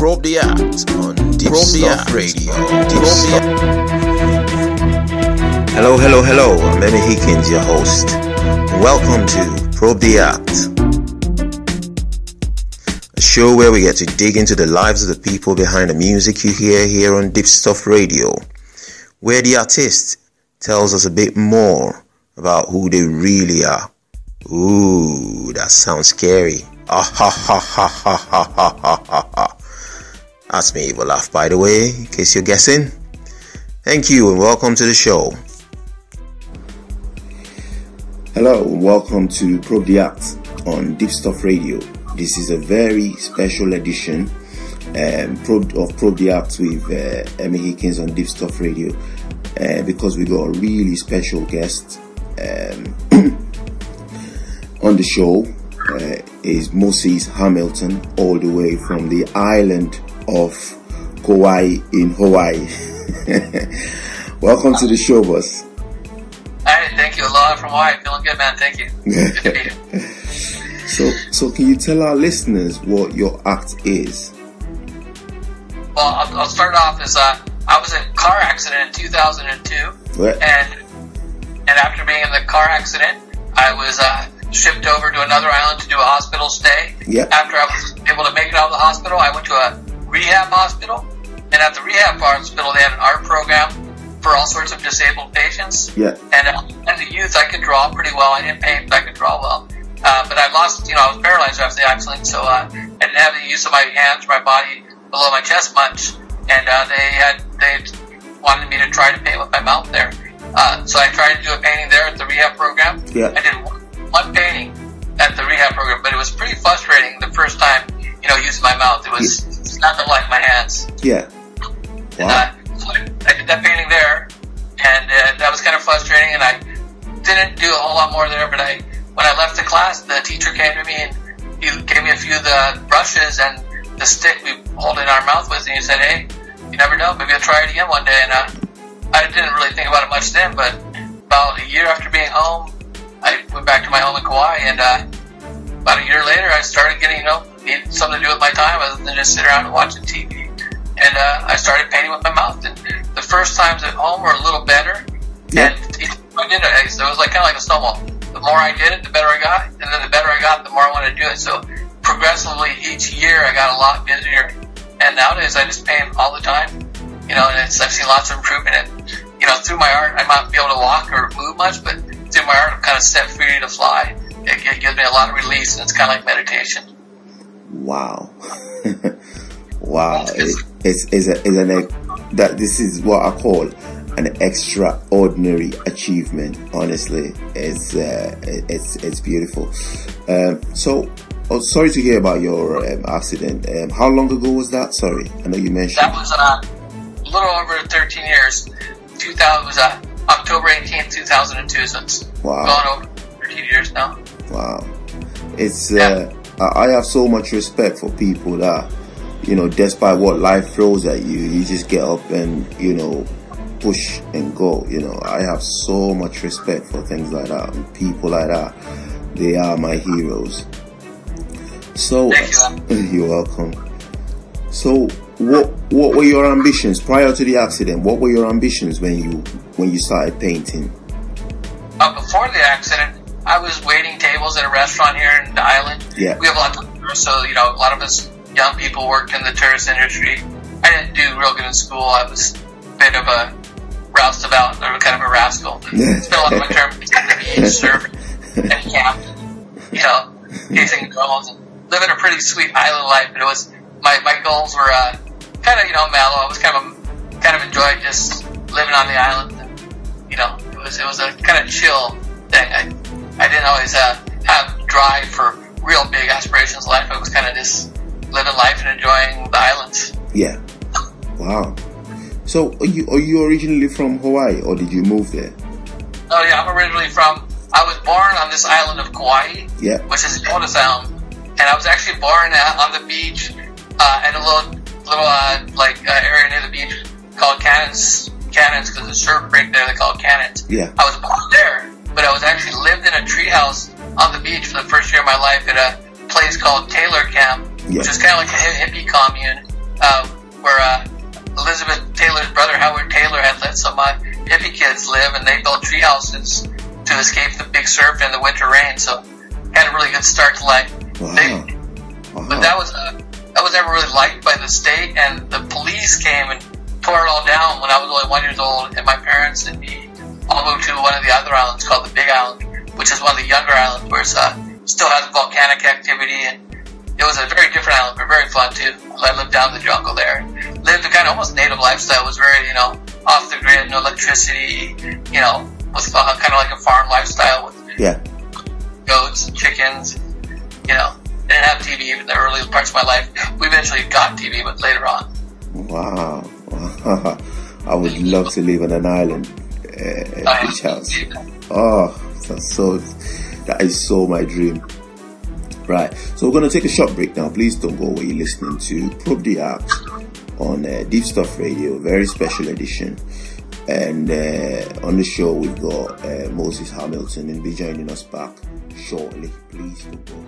Probe the Act on Deepstuff Radio. Hello. I'm Emmy Hikins, your host. Welcome to Probe the Act, a show where we get to dig into the lives of the people behind the music you hear here on Deepstuff Radio, where the artist tells us a bit more about who they really are. Ooh, that sounds scary. That's my evil laugh, by the way, in case you're guessing. Thank you and welcome to the show. Hello and welcome to Probe the Act on Deepstuff Radio. This is a very special edition of Probe the Act with Emmy Hikins on Deepstuff Radio, because we got a really special guest on the show. Is Moses Hamilton, all the way from the island of Kowai in Hawaii. Welcome to the show, boss. Hi, thank you. Aloha from Hawaii. Feeling good, man. Thank you. Good to be here. So can you tell our listeners what your act is? Well, I'll start off as I was in a car accident in 2002, What? and after being in the car accident, I was shipped over to another island to do a hospital stay. Yeah. After I was able to make it out of the hospital, I went to a rehab hospital, and at the rehab hospital, they had an art program for all sorts of disabled patients. Yeah. And as a youth, I could draw pretty well. I didn't paint, but I could draw well. But I lost, I was paralyzed after the accident, so I didn't have the use of my hands, my body below my chest much. And they wanted me to try to paint with my mouth there. So I tried to do a painting there at the rehab program. Yeah. I did one painting at the rehab program, but it was pretty frustrating the first time, using my mouth. It was nothing like my hands. Yeah. Wow. So I did that painting there, and that was kind of frustrating, and I didn't do a whole lot more there, but when I left the class, the teacher came to me and he gave me a few of the brushes and the stick we hold in our mouth with, and he said, hey, you never know, maybe I'll try it again one day. And I didn't really think about it much then, but about a year after being home, I went back to my home in Kowai, and about a year later, I started getting, needed something to do with my time other than just sit around and watching TV. And I started painting with my mouth. And the first times at home were a little better. Yeah. And I did it. So it was kind of like a snowball. The more I did it, the better I got. And then the better I got, the more I wanted to do it. So progressively, each year, I got a lot busier. And nowadays, I just paint all the time. And I've seen lots of improvement. And, through my art, I might not be able to walk or move much, but through my art, I'm kind of set free to fly. It gives me a lot of release, and it's kind of like meditation. Wow. Wow. This is what I call an extraordinary achievement. Honestly, it's beautiful. Sorry to hear about your accident. How long ago was that? Sorry, I know you mentioned. That was a little over 13 years. 2000 was October 18th, 2002. So it's gone over 13 years now. Wow. It's I have so much respect for people that, despite what life throws at you, you just get up and, push and go. I have so much respect for things like that and people like that. They are my heroes. So, thank you. You're welcome. So, what were your ambitions prior to the accident? What were your ambitions when you started painting? Before the accident, I was waiting tables at a restaurant here in the island. Yeah. We have lots of tourists, so a lot of us young people worked in the tourist industry. I didn't do real good in school. I was a bit of a roustabout, or kind of a rascal. Spent a lot of my time at the beach, surfing, and camping, chasing girls, and living a pretty sweet island life. But it was my goals were kind of mellow. I was kind of enjoyed just living on the island. And, it was a kind of chill thing. I didn't always have drive for real big aspirations in life. I was kind of just living life and enjoying the islands. Yeah. Wow. So, are you originally from Hawaii, or did you move there? Oh yeah, I'm originally I was born on this island of Kowai, yeah, which is a bonus island, and I was actually born on the beach, in a little area near the beach called Cannons, because the surf break there, they call it Cannons. Yeah. I was born there, but I was actually lived in a treehouse on the beach for the first year of my life at a place called Taylor Camp, which is kind of like a hippie commune. where Elizabeth Taylor's brother Howard Taylor had let some hippie kids live, and they built tree houses to escape the big surf and the winter rain. So had a really good start to life. Wow. But that was never really liked by the state, and the police came and tore it all down when I was only 1 year old, and my parents and me all moved to one of the other islands called the Big Island, which is one of the younger islands where it still has volcanic activity, and it was a very different island, but very fun too. I lived down in the jungle there. Lived a kind of almost native lifestyle. It was very, off the grid, no electricity, with kind of like a farm lifestyle with goats and chickens, Didn't have TV in the early parts of my life. We eventually got TV, but later on. Wow. I would love to live on an island, beach house. Oh, that is so my dream. Right, so we're going to take a short break now. Please don't go away. You're listening to Probe the Act on Deepstuff Radio, very special edition. And on the show, we've got Moses Hamilton, and he'll be joining us back shortly. Please don't go away.